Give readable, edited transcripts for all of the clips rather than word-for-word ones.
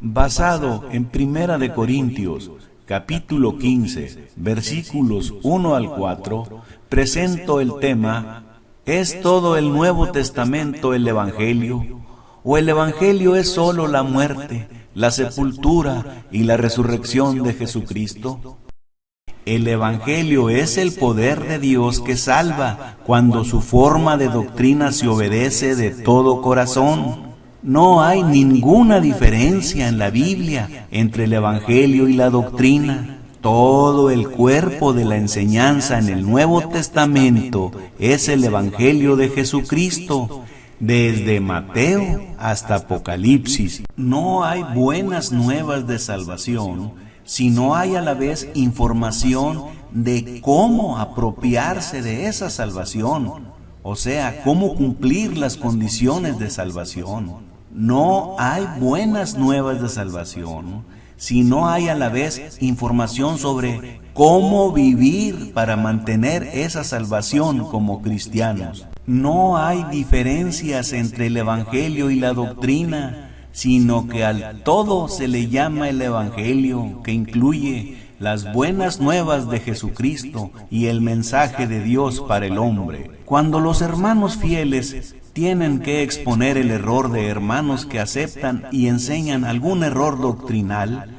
basado en Primera de Corintios, capítulo 15, versículos 1 al 4, presento el tema: ¿es todo el Nuevo Testamento el Evangelio? ¿O el Evangelio es solo la muerte, la sepultura y la resurrección de Jesucristo? El Evangelio es el poder de Dios que salva cuando su forma de doctrina se obedece de todo corazón. No hay ninguna diferencia en la Biblia entre el Evangelio y la doctrina. Todo el cuerpo de la enseñanza en el Nuevo Testamento es el Evangelio de Jesucristo, desde Mateo hasta Apocalipsis. No hay buenas nuevas de salvación si no hay a la vez información de cómo apropiarse de esa salvación, o sea, cómo cumplir las condiciones de salvación. No hay buenas nuevas de salvación si no hay a la vez información sobre cómo vivir para mantener esa salvación como cristianos. No hay diferencias entre el Evangelio y la doctrina, sino que al todo se le llama el Evangelio, que incluye las buenas nuevas de Jesucristo y el mensaje de Dios para el hombre. Cuando los hermanos fieles tienen que exponer el error de hermanos que aceptan y enseñan algún error doctrinal,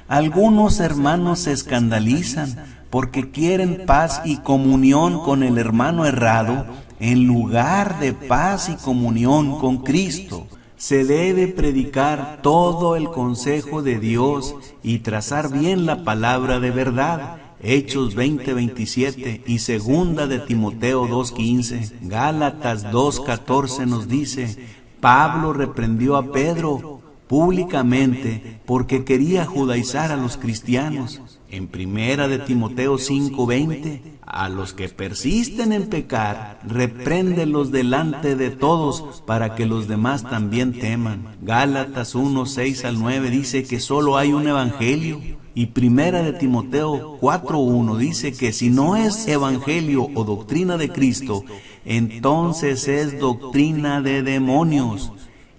algunos hermanos se escandalizan porque quieren paz y comunión con el hermano errado en lugar de paz y comunión con Cristo. Se debe predicar todo el consejo de Dios y trazar bien la palabra de verdad. Hechos 20:27 y segunda de Timoteo 2:15, Gálatas 2:14 nos dice: Pablo reprendió a Pedro públicamente porque quería judaizar a los cristianos. En primera de Timoteo 5:20, a los que persisten en pecar, repréndelos delante de todos para que los demás también teman. Gálatas 1:6 al 9 dice que solo hay un evangelio. Y primera de Timoteo 4:1 dice que si no es evangelio o doctrina de Cristo, entonces es doctrina de demonios.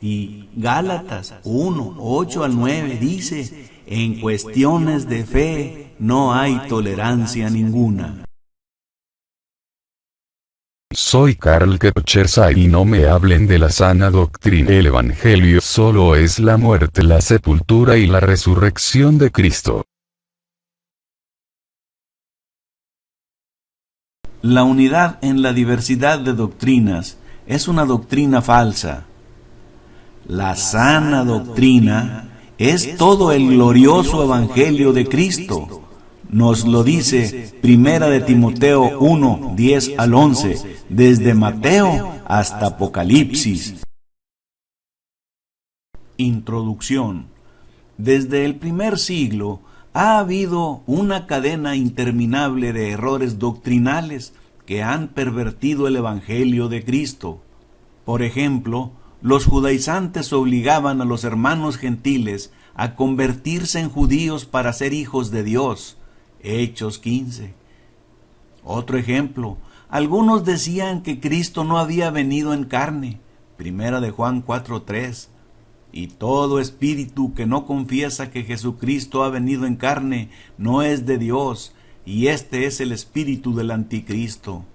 Y Gálatas 1:8 al 9 dice: en cuestiones de fe no hay tolerancia ninguna. Soy Karl Kepchersay y no me hablen de la sana doctrina. El Evangelio solo es la muerte, la sepultura y la resurrección de Cristo. La unidad en la diversidad de doctrinas es una doctrina falsa. La sana doctrina es todo el glorioso Evangelio de Cristo. Nos lo dice Primera de Timoteo 1:10 al 11, desde Mateo hasta Apocalipsis. Introducción. Desde el primer siglo ha habido una cadena interminable de errores doctrinales que han pervertido el Evangelio de Cristo. Por ejemplo, los judaizantes obligaban a los hermanos gentiles a convertirse en judíos para ser hijos de Dios. Hechos 15. Otro ejemplo, algunos decían que Cristo no había venido en carne. Primera de Juan 4:3. Y todo espíritu que no confiesa que Jesucristo ha venido en carne no es de Dios, y este es el espíritu del anticristo.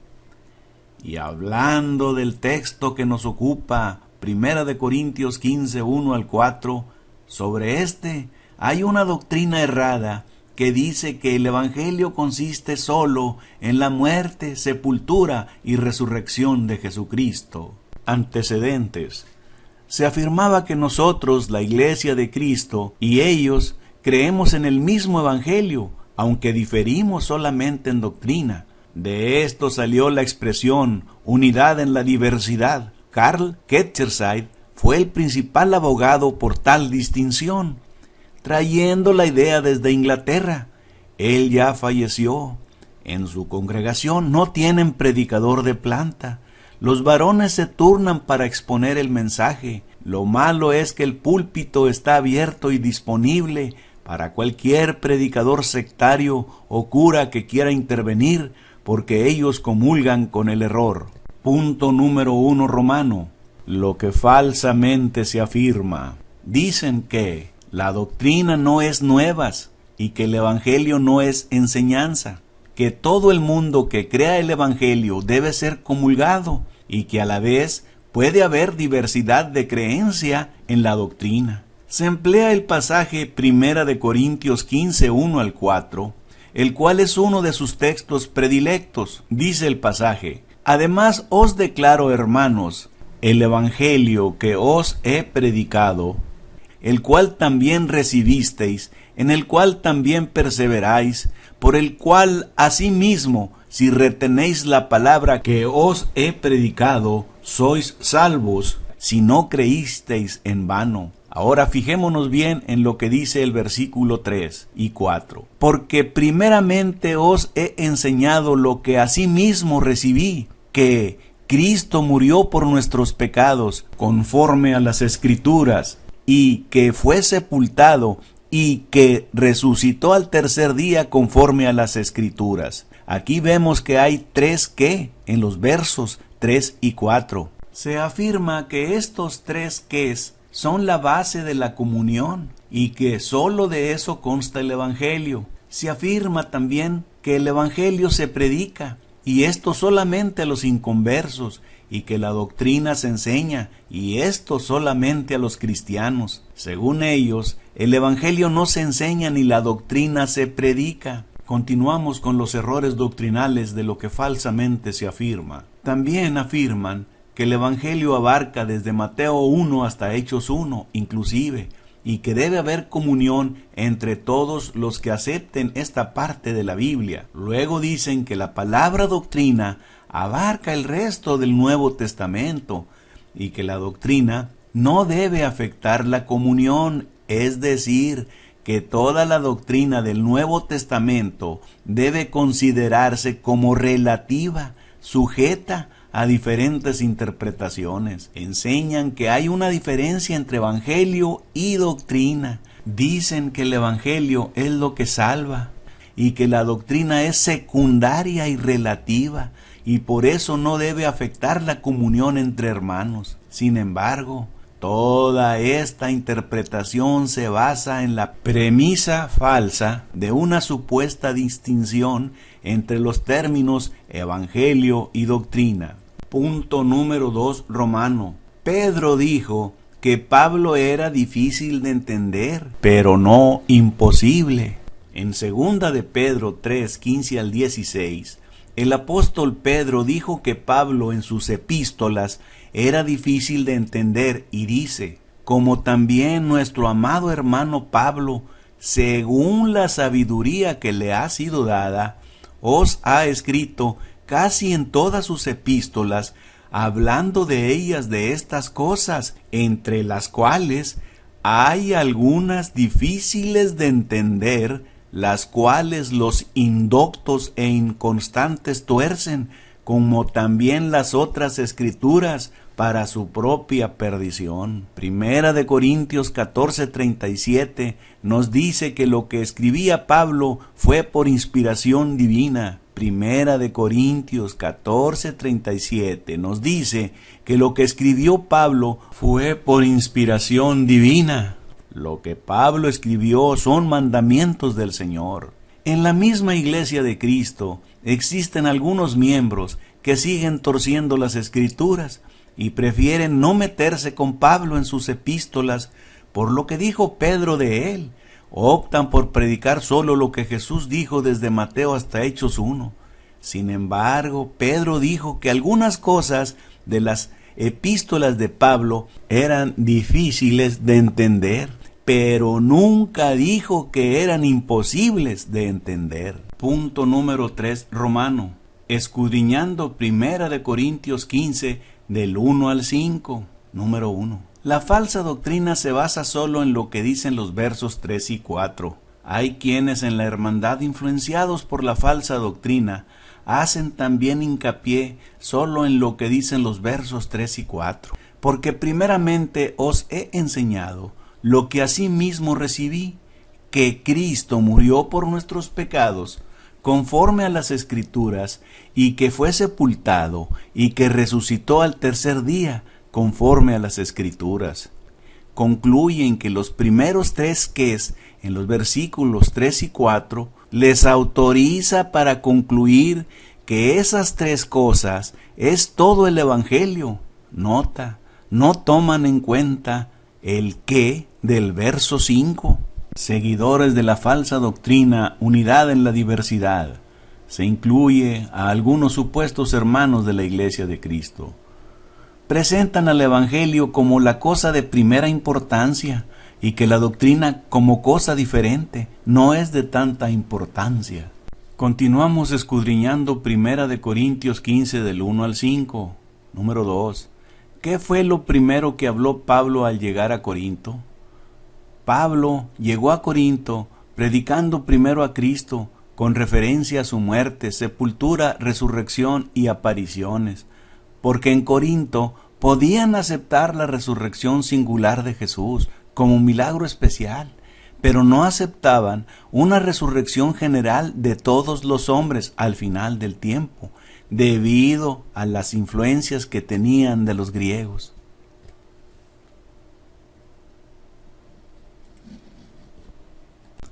Y hablando del texto que nos ocupa, Primera de Corintios 15:1 al 4, sobre este hay una doctrina errada que dice que el Evangelio consiste solo en la muerte, sepultura y resurrección de Jesucristo. Antecedentes. Se afirmaba que nosotros, la Iglesia de Cristo, y ellos, creemos en el mismo Evangelio, aunque diferimos solamente en doctrina. De esto salió la expresión unidad en la diversidad. Karl Kepchersay fue el principal abogado por tal distinción, trayendo la idea desde Inglaterra. Él ya falleció. En su congregación no tienen predicador de planta. Los varones se turnan para exponer el mensaje. Lo malo es que el púlpito está abierto y disponible para cualquier predicador sectario o cura que quiera intervenir, porque ellos comulgan con el error. Punto número 1 romano. Lo que falsamente se afirma. Dicen que la doctrina no es nuevas y que el Evangelio no es enseñanza, que todo el mundo que crea el Evangelio debe ser comulgado y que a la vez puede haber diversidad de creencia en la doctrina. Se emplea el pasaje 1 Corintios 15, 1 al 4, el cual es uno de sus textos predilectos. Dice el pasaje: además os declaro, hermanos, el Evangelio que os he predicado, el cual también recibisteis, en el cual también perseveráis, por el cual asimismo, si retenéis la palabra que os he predicado, sois salvos, si no creísteis en vano. Ahora fijémonos bien en lo que dice el versículo 3 y 4. Porque primeramente os he enseñado lo que asimismo recibí, que Cristo murió por nuestros pecados, conforme a las Escrituras, y que fue sepultado, y que resucitó al tercer día conforme a las Escrituras. Aquí vemos que hay tres qué en los versos 3 y 4. Se afirma que estos tres qués son la base de la comunión y que sólo de eso consta el Evangelio. Se afirma también que el Evangelio se predica, y esto solamente a los inconversos, y que la doctrina se enseña, y esto solamente a los cristianos. Según ellos, el Evangelio no se enseña ni la doctrina se predica. Continuamos con los errores doctrinales de lo que falsamente se afirma. También afirman que el Evangelio abarca desde Mateo 1 hasta Hechos 1, inclusive, y que debe haber comunión entre todos los que acepten esta parte de la Biblia. Luego dicen que la palabra doctrina abarca el resto del Nuevo Testamento y que la doctrina no debe afectar la comunión, es decir, que toda la doctrina del Nuevo Testamento debe considerarse como relativa, sujeta a diferentes interpretaciones. Enseñan que hay una diferencia entre evangelio y doctrina. Dicen que el evangelio es lo que salva y que la doctrina es secundaria y relativa y por eso no debe afectar la comunión entre hermanos. Sin embargo, toda esta interpretación se basa en la premisa falsa de una supuesta distinción entre los términos evangelio y doctrina. Punto número 2, Romano. Pedro dijo que Pablo era difícil de entender, pero no imposible. En 2 de Pedro 3, 15 al 16, el apóstol Pedro dijo que Pablo en sus epístolas era difícil de entender y dice: como también nuestro amado hermano Pablo, según la sabiduría que le ha sido dada, os ha escrito casi en todas sus epístolas, hablando de ellas de estas cosas, entre las cuales hay algunas difíciles de entender, las cuales los indoctos e inconstantes tuercen, como también las otras escrituras, para su propia perdición. 1 Corintios 14:37 nos dice que lo que escribía Pablo fue por inspiración divina. 1 Corintios 14:37 nos dice que lo que escribió Pablo fue por inspiración divina. Lo que Pablo escribió son mandamientos del Señor. En la misma iglesia de Cristo existen algunos miembros que siguen torciendo las Escrituras y prefieren no meterse con Pablo en sus epístolas por lo que dijo Pedro de él. Optan por predicar solo lo que Jesús dijo desde Mateo hasta Hechos 1. Sin embargo, Pedro dijo que algunas cosas de las epístolas de Pablo eran difíciles de entender, pero nunca dijo que eran imposibles de entender. Punto número 3, Romano. Escudriñando 1 Corintios 15, del 1 al 5. Número 1. La falsa doctrina se basa solo en lo que dicen los versos 3 y 4. Hay quienes en la hermandad, influenciados por la falsa doctrina, hacen también hincapié solo en lo que dicen los versos 3 y 4. Porque primeramente os he enseñado lo que asimismo recibí, que Cristo murió por nuestros pecados, conforme a las Escrituras, y que fue sepultado, y que resucitó al tercer día, conforme a las Escrituras. concluyen que los primeros tres ques en los versículos 3 y 4 les autoriza para concluir que esas tres cosas es todo el Evangelio. Nota, no toman en cuenta el qué del verso 5. Seguidores de la falsa doctrina, unidad en la diversidad, se incluye a algunos supuestos hermanos de la Iglesia de Cristo. Presentan al Evangelio como la cosa de primera importancia y que la doctrina como cosa diferente, no es de tanta importancia. Continuamos escudriñando 1 Corintios 15 del 1 al 5. Número 2. ¿Qué fue lo primero que habló Pablo al llegar a Corinto? Pablo llegó a Corinto predicando primero a Cristo con referencia a su muerte, sepultura, resurrección y apariciones, porque en Corinto podían aceptar la resurrección singular de Jesús como un milagro especial, pero no aceptaban una resurrección general de todos los hombres al final del tiempo, debido a las influencias que tenían de los griegos.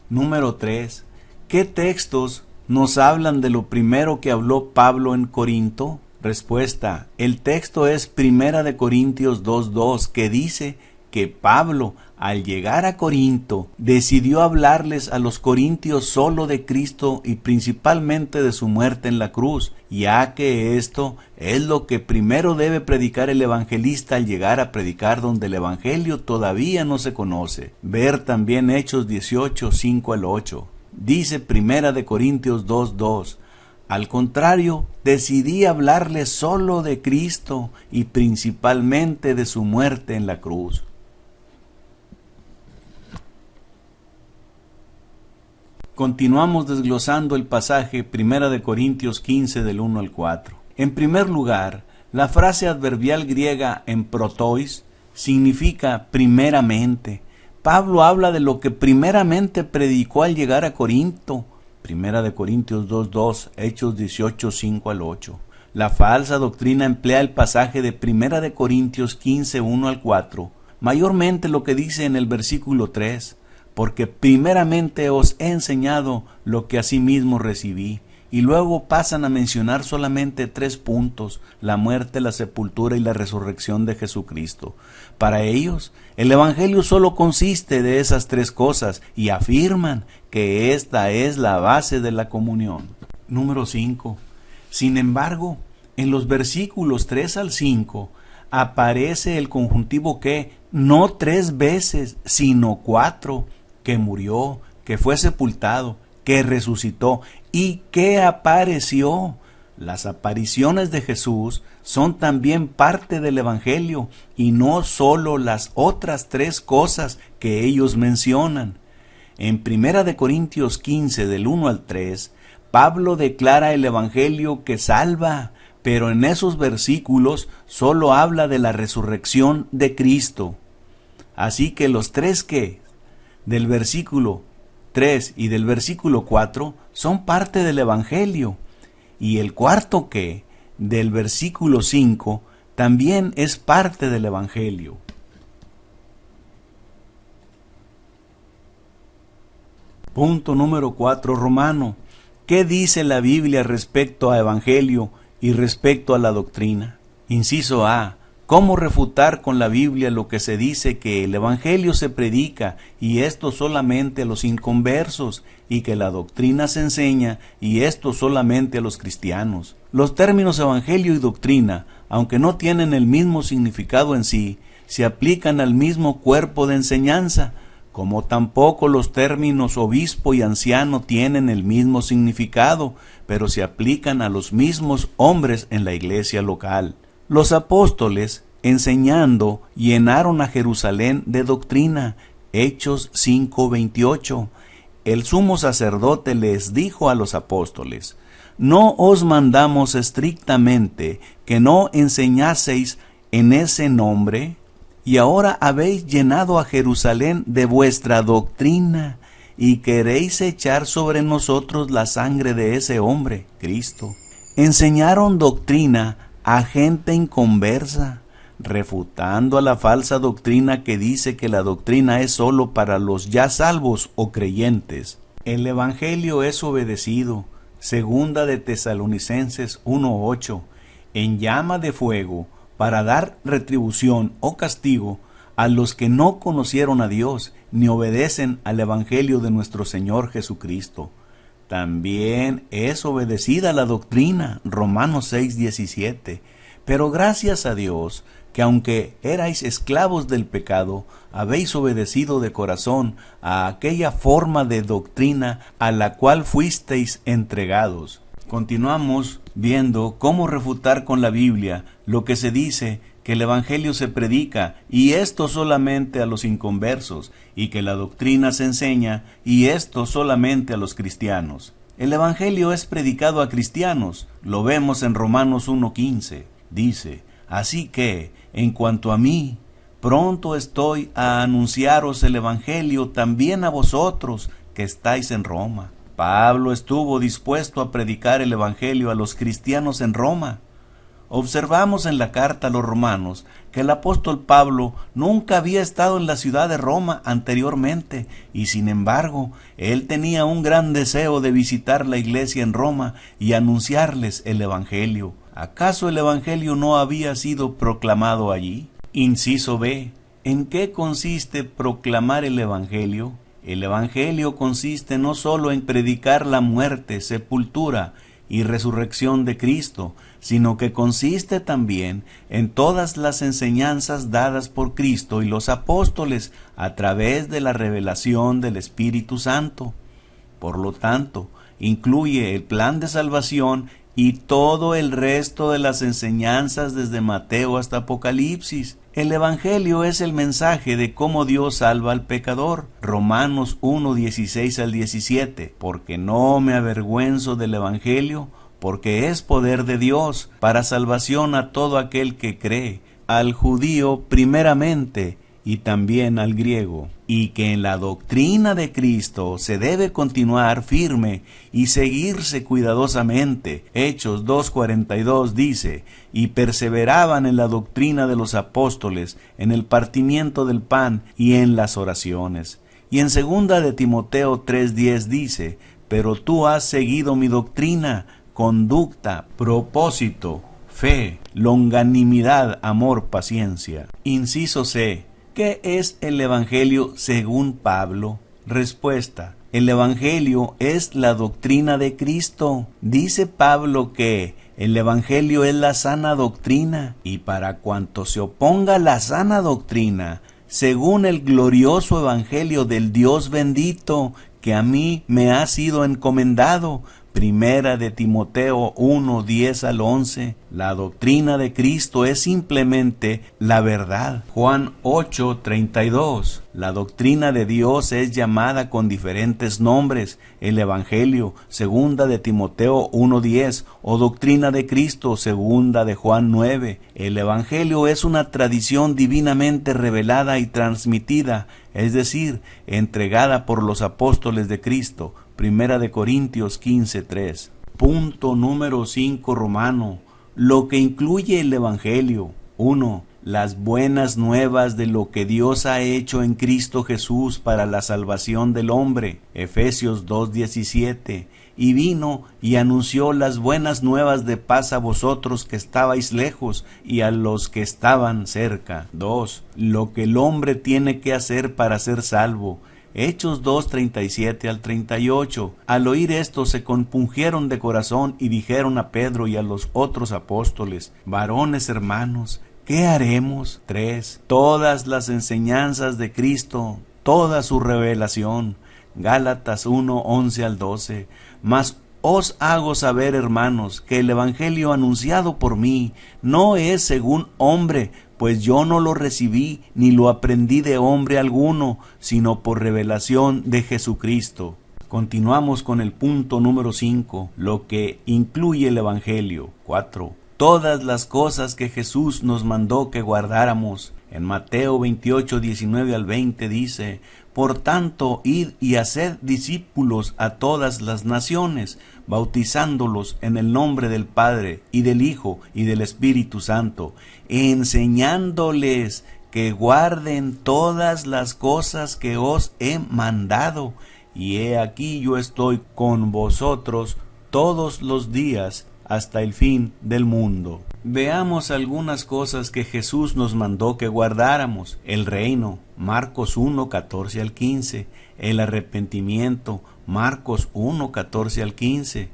Número 3. ¿Qué textos nos hablan de lo primero que habló Pablo en Corinto? Respuesta. El texto es 1 Corintios 2:2, que dice que Pablo, al llegar a Corinto, decidió hablarles a los corintios solo de Cristo y principalmente de su muerte en la cruz, ya que esto es lo que primero debe predicar el evangelista al llegar a predicar donde el evangelio todavía no se conoce. Ver también Hechos 18, 5 al 8. Dice 1 Corintios 2:2. Al contrario, decidí hablarles solo de Cristo y principalmente de su muerte en la cruz. Continuamos desglosando el pasaje 1 Corintios 15 del 1 al 4. En primer lugar, la frase adverbial griega en protois significa primeramente. Pablo habla de lo que primeramente predicó al llegar a Corinto. 1 Corintios 2:2, Hechos 18, 5 al 8. La falsa doctrina emplea el pasaje de 1 Corintios 15, 1 al 4, mayormente lo que dice en el versículo 3, porque primeramente os he enseñado lo que asimismo recibí, y luego pasan a mencionar solamente 3 puntos: la muerte, la sepultura y la resurrección de Jesucristo. Para ellos, el Evangelio solo consiste de esas 3 cosas, y afirman que esta es la base de la comunión. Número 5. Sin embargo, en los versículos 3 al 5, aparece el conjuntivo que, no 3 veces, sino 4, que murió, que fue sepultado, que resucitó y que apareció. Las apariciones de Jesús son también parte del Evangelio y no solo las otras 3 cosas que ellos mencionan. En 1 Corintios 15 del 1 al 3, Pablo declara el Evangelio que salva, pero en esos versículos solo habla de la resurrección de Cristo. Así que los 3 que del versículo 3 y del versículo 4 son parte del Evangelio, y el cuarto que del versículo 5 también es parte del Evangelio. Punto número 4, Romano. ¿Qué dice la Biblia respecto a Evangelio y respecto a la doctrina? Inciso A. ¿Cómo refutar con la Biblia lo que se dice que el Evangelio se predica y esto solamente a los inconversos, y que la doctrina se enseña y esto solamente a los cristianos? Los términos Evangelio y doctrina, aunque no tienen el mismo significado en sí, se aplican al mismo cuerpo de enseñanza, como tampoco los términos obispo y anciano tienen el mismo significado, pero se aplican a los mismos hombres en la iglesia local. Los apóstoles, enseñando, llenaron a Jerusalén de doctrina. Hechos 5:28. El sumo sacerdote les dijo a los apóstoles: no os mandamos estrictamente que no enseñaseis en ese nombre, y ahora habéis llenado a Jerusalén de vuestra doctrina, y queréis echar sobre nosotros la sangre de ese hombre, Cristo. Enseñaron doctrina a gente inconversa, refutando a la falsa doctrina que dice que la doctrina es sólo para los ya salvos o creyentes. El Evangelio es obedecido, segunda de Tesalonicenses 1:8, en llama de fuego, para dar retribución o castigo a los que no conocieron a Dios ni obedecen al Evangelio de nuestro Señor Jesucristo. También es obedecida la doctrina, Romanos 6:17, pero gracias a Dios, que aunque erais esclavos del pecado, habéis obedecido de corazón a aquella forma de doctrina a la cual fuisteis entregados. Continuamos viendo cómo refutar con la Biblia lo que se dice que el Evangelio se predica, y esto solamente a los inconversos, y que la doctrina se enseña, y esto solamente a los cristianos. El Evangelio es predicado a cristianos, lo vemos en Romanos 1:15. Dice: así que, en cuanto a mí, pronto estoy a anunciaros el Evangelio también a vosotros que estáis en Roma. Pablo estuvo dispuesto a predicar el Evangelio a los cristianos en Roma. Observamos en la carta a los romanos que el apóstol Pablo nunca había estado en la ciudad de Roma anteriormente, y sin embargo, él tenía un gran deseo de visitar la iglesia en Roma y anunciarles el Evangelio. ¿Acaso el Evangelio no había sido proclamado allí? Inciso B. ¿En qué consiste proclamar el Evangelio? El Evangelio consiste no solo en predicar la muerte, sepultura y resurrección de Cristo, sino que consiste también en todas las enseñanzas dadas por Cristo y los apóstoles a través de la revelación del Espíritu Santo. Por lo tanto, incluye el plan de salvación y todo el resto de las enseñanzas desde Mateo hasta Apocalipsis. El Evangelio es el mensaje de cómo Dios salva al pecador. Romanos 1:16 al 17. Porque no me avergüenzo del Evangelio, porque es poder de Dios para salvación a todo aquel que cree, al judío primeramente y también al griego, y que en la doctrina de Cristo se debe continuar firme y seguirse cuidadosamente. Hechos 2:42 dice: y perseveraban en la doctrina de los apóstoles, en el partimiento del pan y en las oraciones. Y en segunda de Timoteo 3:10 dice: pero tú has seguido mi doctrina, conducta, propósito, fe, longanimidad, amor, paciencia. Inciso C. ¿Qué es el Evangelio según Pablo? Respuesta: el Evangelio es la doctrina de Cristo. Dice Pablo que el Evangelio es la sana doctrina, y para cuanto se oponga a la sana doctrina, según el glorioso Evangelio del Dios bendito, que a mí me ha sido encomendado, Primera de Timoteo 1:10 al 11, la doctrina de Cristo es simplemente la verdad. Juan 8:32, la doctrina de Dios es llamada con diferentes nombres: el Evangelio, Segunda de Timoteo 1:10, o doctrina de Cristo, Segunda de Juan 9. El Evangelio es una tradición divinamente revelada y transmitida, es decir, entregada por los apóstoles de Cristo. Primera de Corintios 15:3. Punto número 5 romano. Lo que incluye el Evangelio. 1. Las buenas nuevas de lo que Dios ha hecho en Cristo Jesús para la salvación del hombre. Efesios 2:17. Y vino y anunció las buenas nuevas de paz a vosotros que estabais lejos y a los que estaban cerca. 2. Lo que el hombre tiene que hacer para ser salvo. Hechos 2:37 al 38. Al oír esto se compungieron de corazón y dijeron a Pedro y a los otros apóstoles: varones hermanos, ¿qué haremos? 3. Todas las enseñanzas de Cristo, toda su revelación. Gálatas 1:11 al 12. Mas os hago saber, hermanos, que el Evangelio anunciado por mí no es según hombre, pues yo no lo recibí ni lo aprendí de hombre alguno, sino por revelación de Jesucristo. Continuamos con el punto número 5, lo que incluye el Evangelio. 4. Todas las cosas que Jesús nos mandó que guardáramos. En Mateo 28:19 al 20 dice: Por tanto, id y haced discípulos a todas las naciones, bautizándolos en el nombre del Padre, y del Hijo, y del Espíritu Santo, enseñándoles que guarden todas las cosas que os he mandado. Y he aquí yo estoy con vosotros todos los días hasta el fin del mundo. Veamos algunas cosas que Jesús nos mandó que guardáramos. El reino, Marcos 1, 14 al 15. El arrepentimiento, Marcos 1, 14 al 15.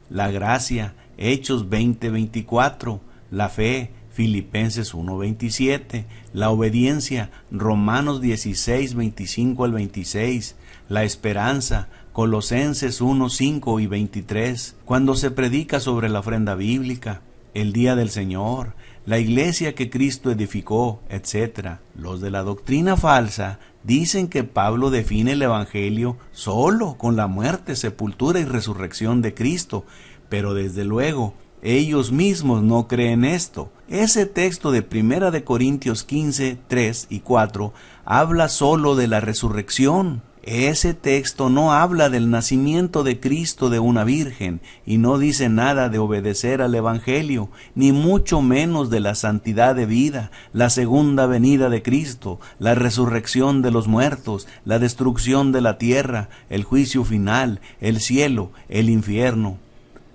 La gracia, Hechos 20, 24. La fe, Filipenses 1, 27. La obediencia, Romanos 16, 25 al 26. La esperanza, Colosenses 1, 5 y 23. Cuando se predica sobre la ofrenda bíblica, el día del Señor, la iglesia que Cristo edificó, etc. Los de la doctrina falsa dicen que Pablo define el Evangelio solo con la muerte, sepultura y resurrección de Cristo, pero desde luego ellos mismos no creen esto. Ese texto de 1 de Corintios 15, 3 y 4 habla solo de la resurrección. Ese texto no habla del nacimiento de Cristo de una virgen y no dice nada de obedecer al Evangelio, ni mucho menos de la santidad de vida, la segunda venida de Cristo, la resurrección de los muertos, la destrucción de la tierra, el juicio final, el cielo, el infierno.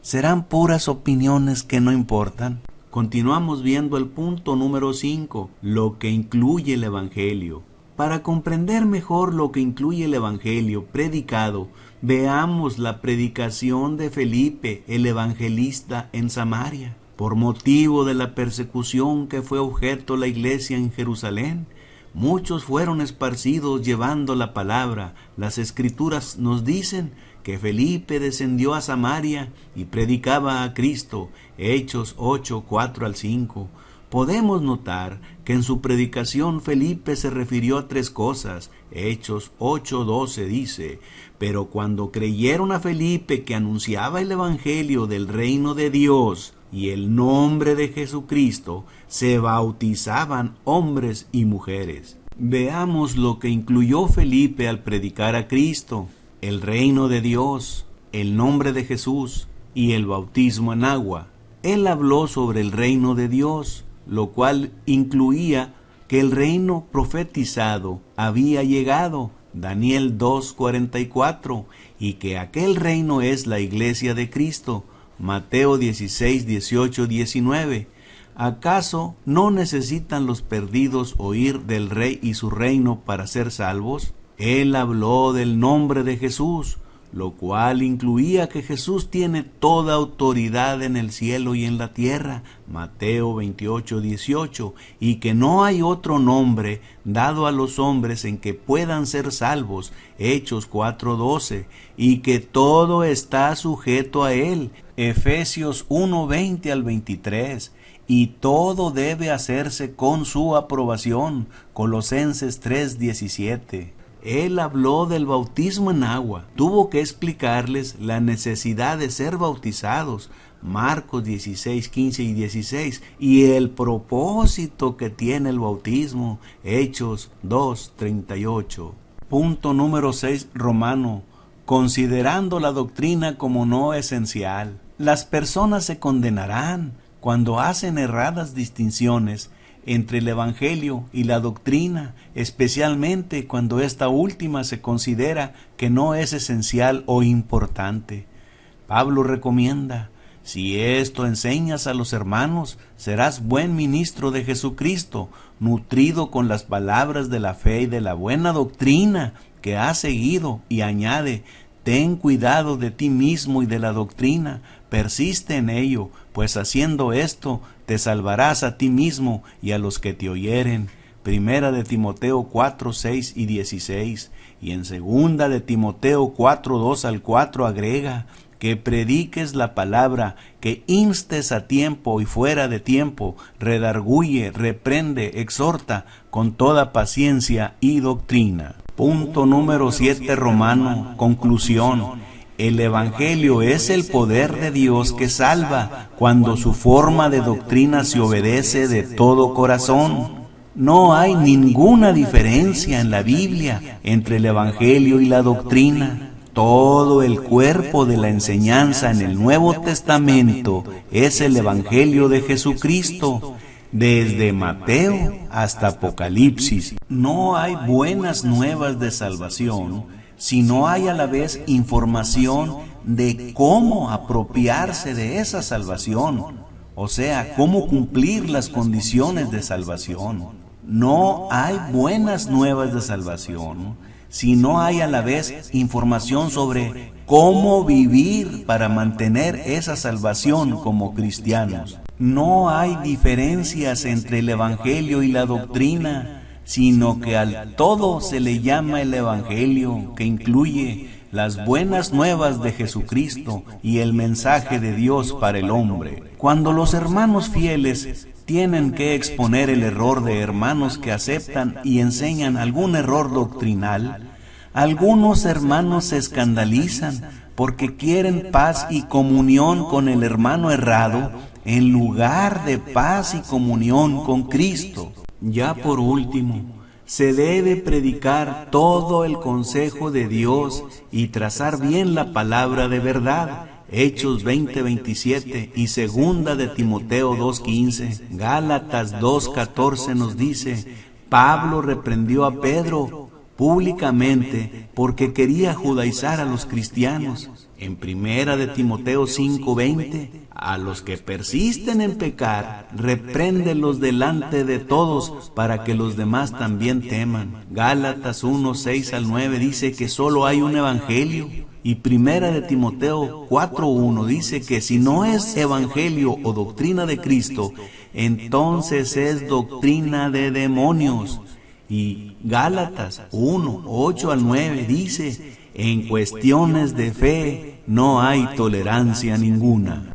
¿Serán puras opiniones que no importan? Continuamos viendo el punto número 5, lo que incluye el Evangelio. Para comprender mejor lo que incluye el Evangelio predicado, veamos la predicación de Felipe, el evangelista en Samaria. Por motivo de la persecución que fue objeto la iglesia en Jerusalén, muchos fueron esparcidos llevando la palabra. Las Escrituras nos dicen que Felipe descendió a Samaria y predicaba a Cristo. Hechos 8, 4 al 5. Podemos notar que en su predicación Felipe se refirió a tres cosas. Hechos 8:12 dice: pero cuando creyeron a Felipe que anunciaba el Evangelio del reino de Dios y el nombre de Jesucristo, se bautizaban hombres y mujeres. Veamos lo que incluyó Felipe al predicar a Cristo: el reino de Dios, el nombre de Jesús y el bautismo en agua. Él habló sobre el reino de Dios, lo cual incluía que el reino profetizado había llegado, Daniel 2:44, y que aquel reino es la iglesia de Cristo, Mateo 16, 18, 19. ¿Acaso no necesitan los perdidos oír del Rey y su reino para ser salvos? Él habló del nombre de Jesús, lo cual incluía que Jesús tiene toda autoridad en el cielo y en la tierra, Mateo 28, 18, y que no hay otro nombre dado a los hombres en que puedan ser salvos, Hechos 4, 12, y que todo está sujeto a Él, Efesios 1, 20 al 23, y todo debe hacerse con su aprobación, Colosenses 3, 17. Él habló del bautismo en agua. Tuvo que explicarles la necesidad de ser bautizados, Marcos 16, 15 y 16, y el propósito que tiene el bautismo, Hechos 2, 38. Punto número 6, Romano. Considerando la doctrina como no esencial. Las personas se condenarán cuando hacen erradas distinciones entre el Evangelio y la doctrina, especialmente cuando esta última se considera que no es esencial o importante. Pablo recomienda: si esto enseñas a los hermanos, serás buen ministro de Jesucristo, nutrido con las palabras de la fe y de la buena doctrina que has seguido, y añade: ten cuidado de ti mismo y de la doctrina, persiste en ello, pues haciendo esto te salvarás a ti mismo y a los que te oyeren. Primera de Timoteo 4, 6 y 16. Y en segunda de Timoteo 4, 2 al 4 agrega: que prediques la palabra, que instes a tiempo y fuera de tiempo, redarguye, reprende, exhorta con toda paciencia y doctrina. Punto número 7, Romano. Conclusión. El Evangelio es el poder de Dios que salva cuando su forma de doctrina se obedece de todo corazón. No hay ninguna diferencia en la Biblia entre el Evangelio y la doctrina. Todo el cuerpo de la enseñanza en el Nuevo Testamento es el Evangelio de Jesucristo, desde Mateo hasta Apocalipsis. No hay buenas nuevas de salvación si no hay a la vez información de cómo apropiarse de esa salvación, o sea, cómo cumplir las condiciones de salvación. No hay buenas nuevas de salvación si no hay a la vez información sobre cómo vivir para mantener esa salvación como cristianos. No hay diferencias entre el Evangelio y la doctrina, sino que al todo se le llama el Evangelio, que incluye las buenas nuevas de Jesucristo y el mensaje de Dios para el hombre. Cuando los hermanos fieles tienen que exponer el error de hermanos que aceptan y enseñan algún error doctrinal, algunos hermanos se escandalizan porque quieren paz y comunión con el hermano errado en lugar de paz y comunión con Cristo. Ya por último, se debe predicar todo el consejo de Dios y trazar bien la palabra de verdad. Hechos 20:27 y segunda de Timoteo 2:15, Gálatas 2:14 nos dice: Pablo reprendió a Pedro públicamente porque quería judaizar a los cristianos. En primera de Timoteo 5:20, a los que persisten en pecar, repréndelos delante de todos para que los demás también teman. Gálatas 1:6-9 dice que solo hay un evangelio. Y primera de Timoteo 4:1 dice que si no es evangelio o doctrina de Cristo, entonces es doctrina de demonios. Y Gálatas 1:8-9 dice, en cuestiones de fe no hay tolerancia ninguna.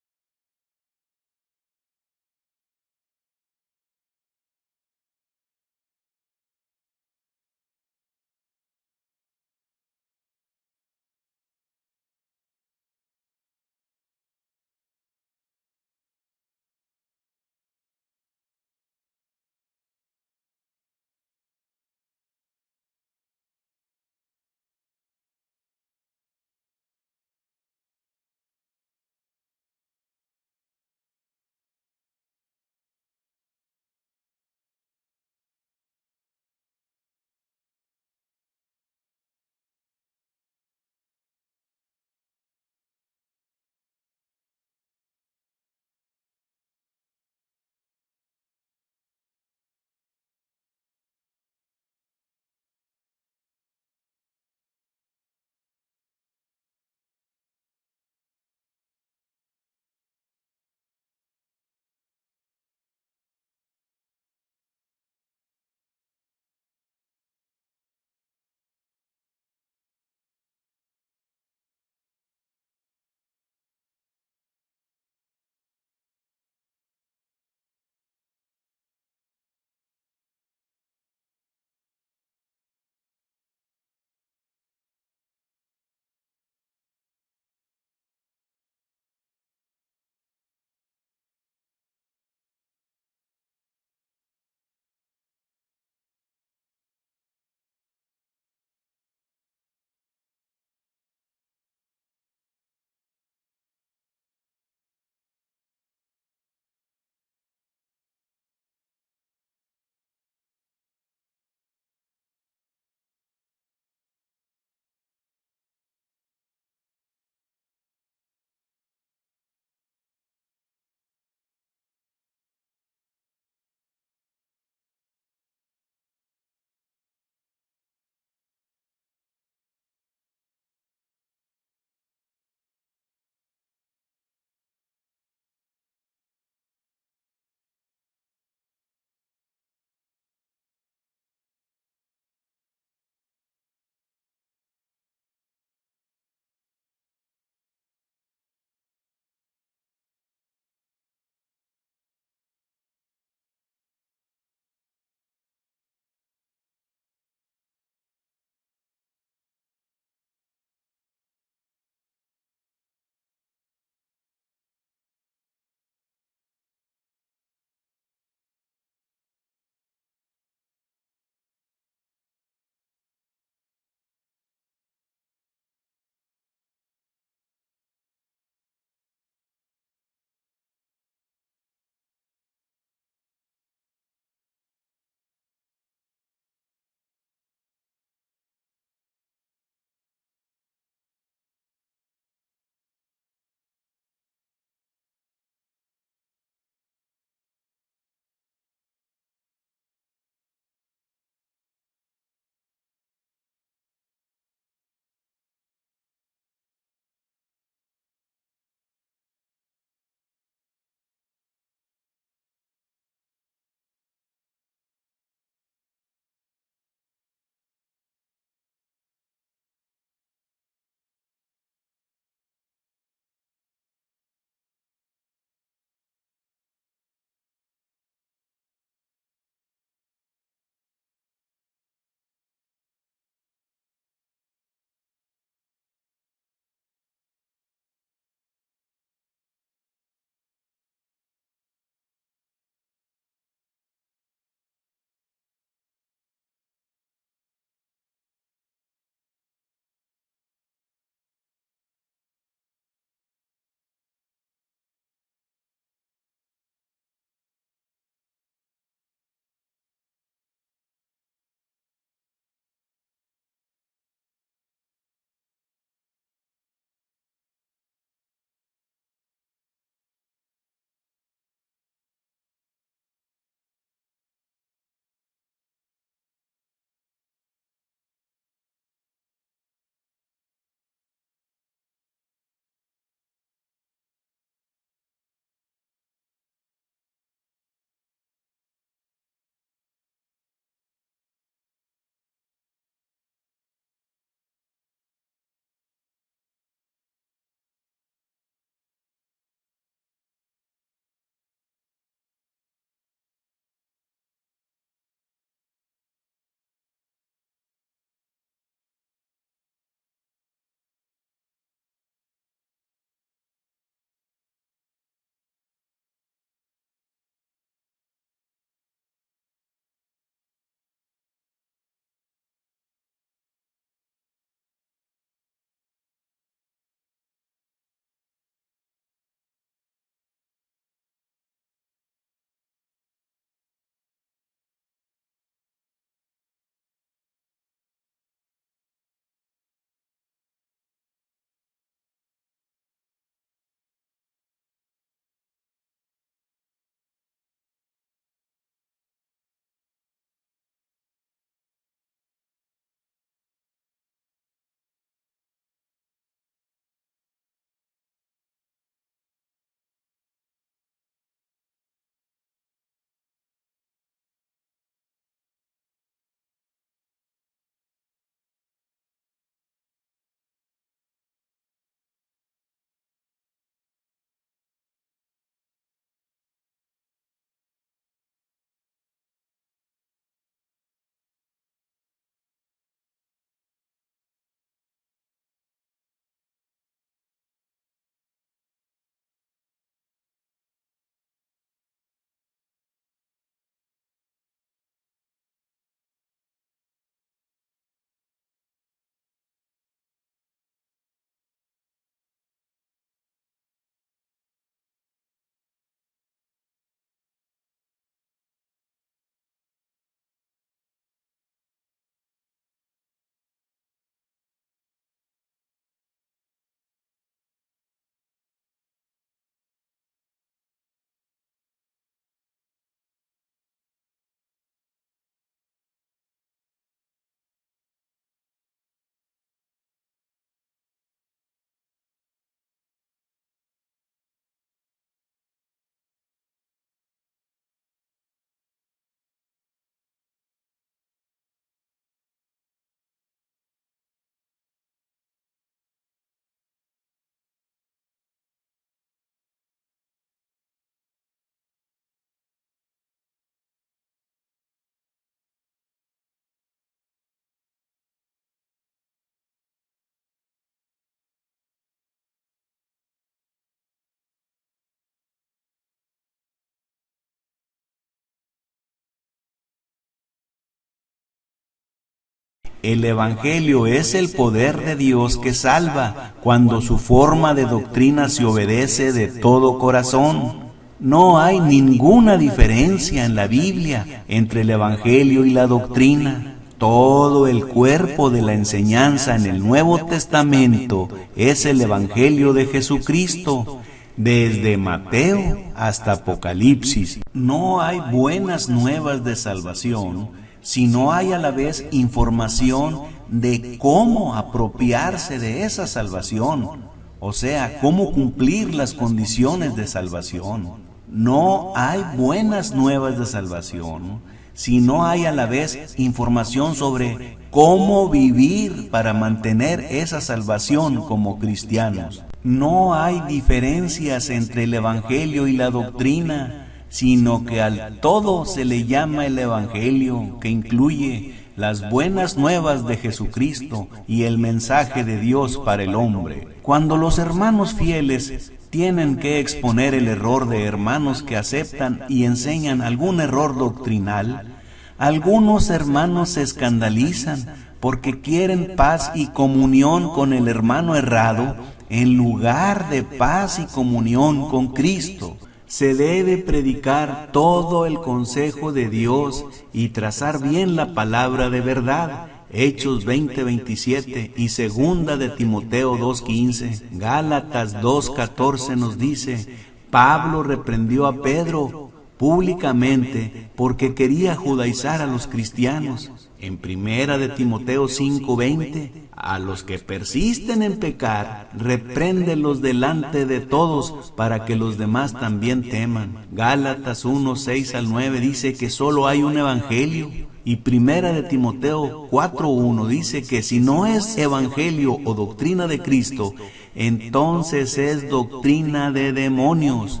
El Evangelio es el poder de Dios que salva cuando su forma de doctrina se obedece de todo corazón. No hay ninguna diferencia en la Biblia entre el Evangelio y la doctrina. Todo el cuerpo de la enseñanza en el Nuevo Testamento es el Evangelio de Jesucristo, desde Mateo hasta Apocalipsis. No hay buenas nuevas de salvación si no hay a la vez información de cómo apropiarse de esa salvación, o sea, cómo cumplir las condiciones de salvación. No hay buenas nuevas de salvación si no hay a la vez información sobre cómo vivir para mantener esa salvación como cristianos. No hay diferencias entre el Evangelio y la doctrina, sino que al todo se le llama el Evangelio, que incluye las buenas nuevas de Jesucristo y el mensaje de Dios para el hombre. Cuando los hermanos fieles tienen que exponer el error de hermanos que aceptan y enseñan algún error doctrinal, algunos hermanos se escandalizan porque quieren paz y comunión con el hermano errado en lugar de paz y comunión con Cristo. Se debe predicar todo el consejo de Dios y trazar bien la palabra de verdad. Hechos 20:27 y segunda de Timoteo 2:15, Gálatas 2:14 nos dice: Pablo reprendió a Pedro públicamente porque quería judaizar a los cristianos. En primera de Timoteo 5:20, a los que persisten en pecar, repréndelos delante de todos para que los demás también teman. Gálatas 1:6-9 dice que solo hay un evangelio. Y primera de Timoteo 4:1 dice que si no es evangelio o doctrina de Cristo, entonces es doctrina de demonios.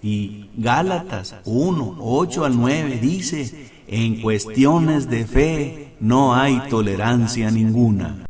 Y Gálatas 1:8-9 dice: en cuestiones de fe no hay tolerancia ninguna.